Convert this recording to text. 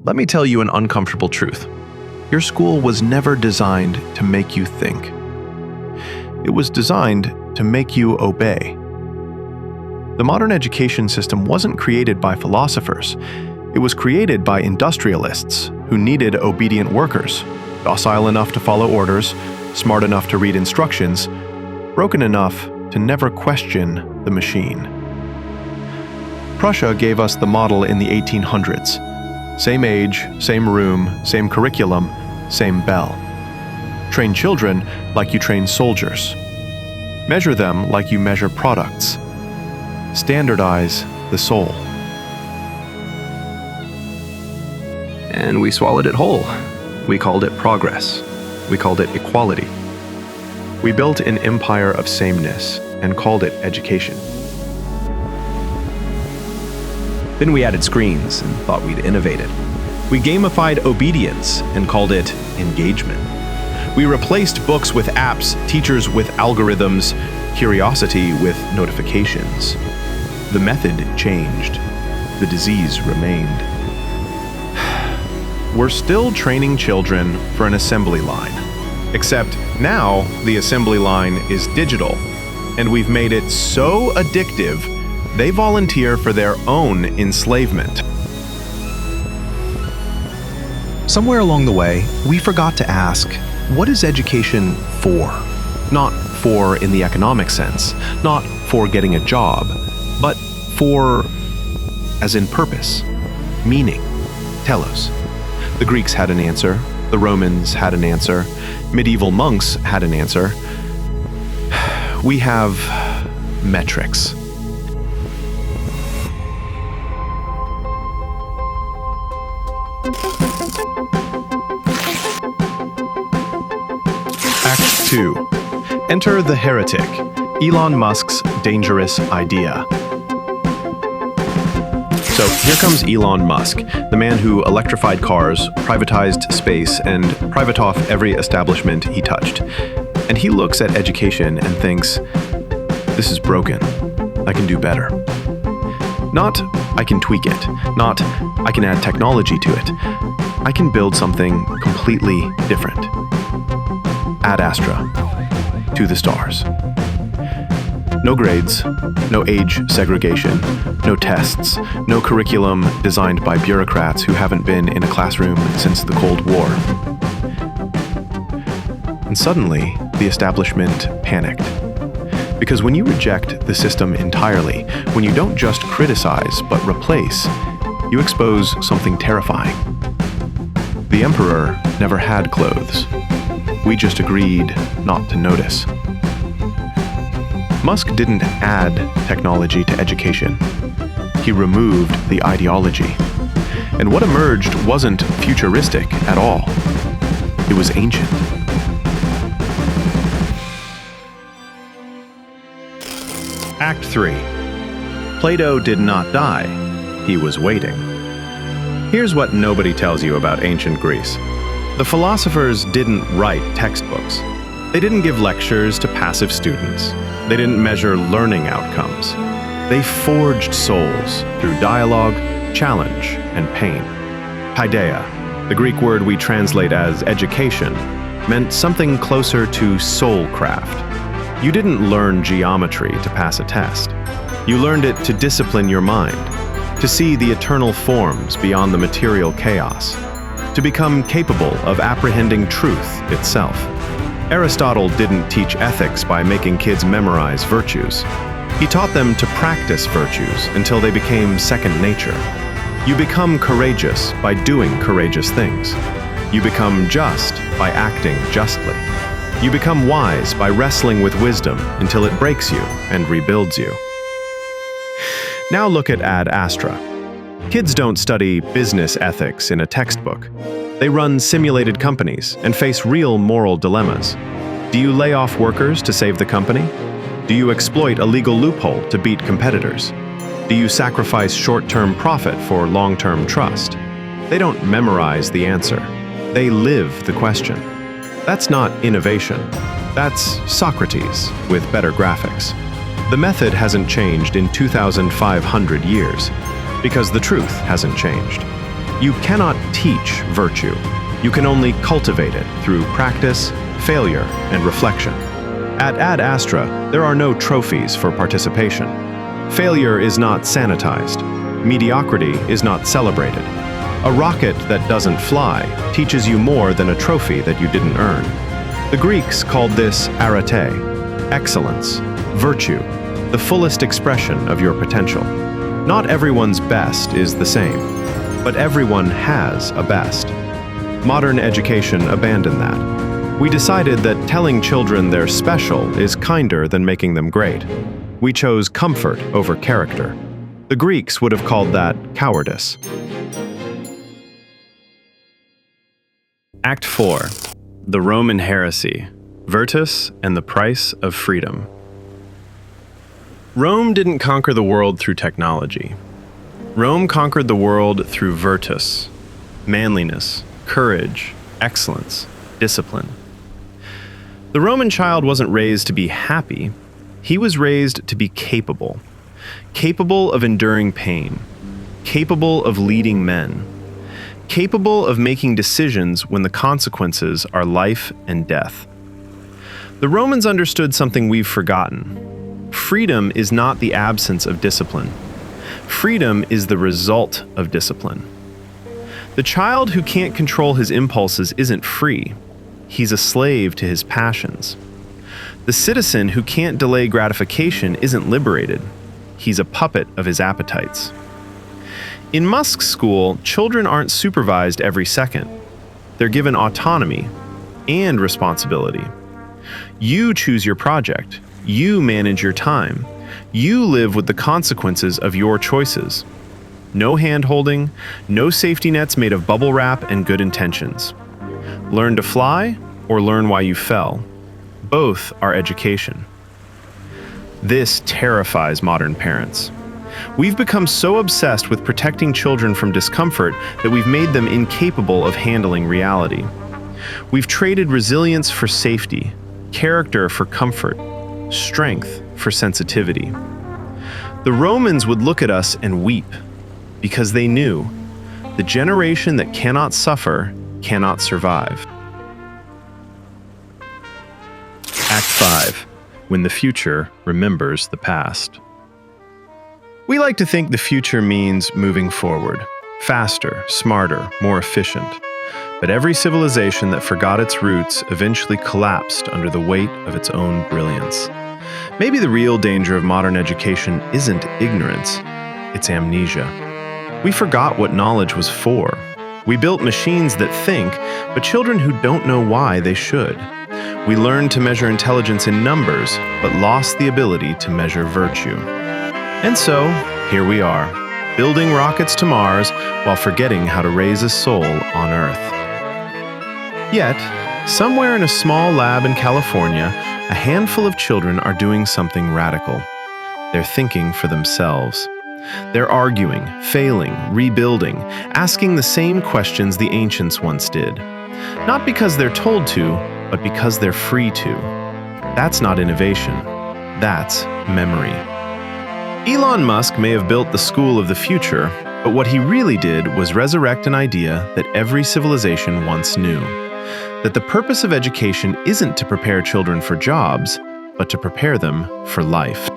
Let me tell you an uncomfortable truth. Your school was never designed to make you think. It was designed to make you obey. The modern education system wasn't created by philosophers. It was created by industrialists who needed obedient workers, docile enough to follow orders, smart enough to read instructions, broken enough to never question the machine. Prussia gave us the model in the 1800s. Same age, same room, same curriculum, same bell. Train children like you train soldiers. Measure them like you measure products. Standardize the soul. And we swallowed it whole. We called it progress. We called it equality. We built an empire of sameness and called it education. Then we added screens and thought we'd innovated. We gamified obedience and called it engagement. We replaced books with apps, teachers with algorithms, curiosity with notifications. The method changed. The disease remained. We're still training children for an assembly line. Except now the assembly line is digital, and we've made it so addictive they volunteer for their own enslavement. Somewhere along the way, we forgot to ask, what is education for? Not for in the economic sense, not for getting a job, but for as in purpose, meaning, telos. The Greeks had an answer, the Romans had an answer, medieval monks had an answer. We have metrics. Act 2. Enter the heretic, Elon Musk's dangerous idea. So here comes Elon Musk, the man who electrified cars, privatized space, and private off every establishment he touched. And he looks at education and thinks, this is broken. I can do better. Not, I can tweak it. Not, I can add technology to it. I can build something completely different. Ad astra. To the stars. No grades, no age segregation, no tests, no curriculum designed by bureaucrats who haven't been in a classroom since the Cold War. And suddenly, the establishment panicked. Because when you reject the system entirely, when you don't just criticize but replace, you expose something terrifying. The emperor never had clothes. We just agreed not to notice. Musk didn't add technology to education. He removed the ideology. And what emerged wasn't futuristic at all. It was ancient. Act 3. Plato did not die. He was waiting. Here's what nobody tells you about ancient Greece. The philosophers didn't write textbooks. They didn't give lectures to passive students. They didn't measure learning outcomes. They forged souls through dialogue, challenge, and pain. Paideia, the Greek word we translate as education, meant something closer to soulcraft. You didn't learn geometry to pass a test. You learned it to discipline your mind, to see the eternal forms beyond the material chaos, to become capable of apprehending truth itself. Aristotle didn't teach ethics by making kids memorize virtues. He taught them to practice virtues until they became second nature. You become courageous by doing courageous things. You become just by acting justly. You become wise by wrestling with wisdom until it breaks you and rebuilds you. Now look at Ad Astra. Kids don't study business ethics in a textbook. They run simulated companies and face real moral dilemmas. Do you lay off workers to save the company? Do you exploit a legal loophole to beat competitors? Do you sacrifice short-term profit for long-term trust? They don't memorize the answer. They live the question. That's not innovation. That's Socrates with better graphics. The method hasn't changed in 2,500 years because the truth hasn't changed. You cannot teach teach virtue. You can only cultivate it through practice, failure, and reflection. At Ad Astra, there are no trophies for participation. Failure is not sanitized. Mediocrity is not celebrated. A rocket that doesn't fly teaches you more than a trophy that you didn't earn. The Greeks called this arete, excellence, virtue, the fullest expression of your potential. Not everyone's best is the same, but everyone has a best. Modern education abandoned that. We decided that telling children they're special is kinder than making them great. We chose comfort over character. The Greeks would have called that cowardice. Act 4. The Roman Heresy, Virtus and the Price of Freedom. Rome didn't conquer the world through technology. Rome conquered the world through virtus, manliness, courage, excellence, discipline. The Roman child wasn't raised to be happy. He was raised to be capable. Capable of enduring pain. Capable of leading men. Capable of making decisions when the consequences are life and death. The Romans understood something we've forgotten. Freedom is not the absence of discipline. Freedom is the result of discipline. The child who can't control his impulses isn't free. He's a slave to his passions. The citizen who can't delay gratification isn't liberated. He's a puppet of his appetites. In Musk's school, children aren't supervised every second. They're given autonomy and responsibility. You choose your project. You manage your time. You live with the consequences of your choices. No hand-holding, no safety nets made of bubble wrap and good intentions. Learn to fly or learn why you fell. Both are education. This terrifies modern parents. We've become so obsessed with protecting children from discomfort that we've made them incapable of handling reality. We've traded resilience for safety, character for comfort, strength for sensitivity. The Romans would look at us and weep because they knew the generation that cannot suffer cannot survive. Act 5. When the future remembers the past. We like to think the future means moving forward, faster, smarter, more efficient. But every civilization that forgot its roots eventually collapsed under the weight of its own brilliance. Maybe the real danger of modern education isn't ignorance, it's amnesia. We forgot what knowledge was for. We built machines that think, but children who don't know why they should. We learned to measure intelligence in numbers, but lost the ability to measure virtue. And so, here we are, building rockets to Mars while forgetting how to raise a soul on Earth. Yet, somewhere in a small lab in California, a handful of children are doing something radical. They're thinking for themselves. They're arguing, failing, rebuilding, asking the same questions the ancients once did. Not because they're told to, but because they're free to. That's not innovation. That's memory. Elon Musk may have built the school of the future, but what he really did was resurrect an idea that every civilization once knew. That the purpose of education isn't to prepare children for jobs, but to prepare them for life.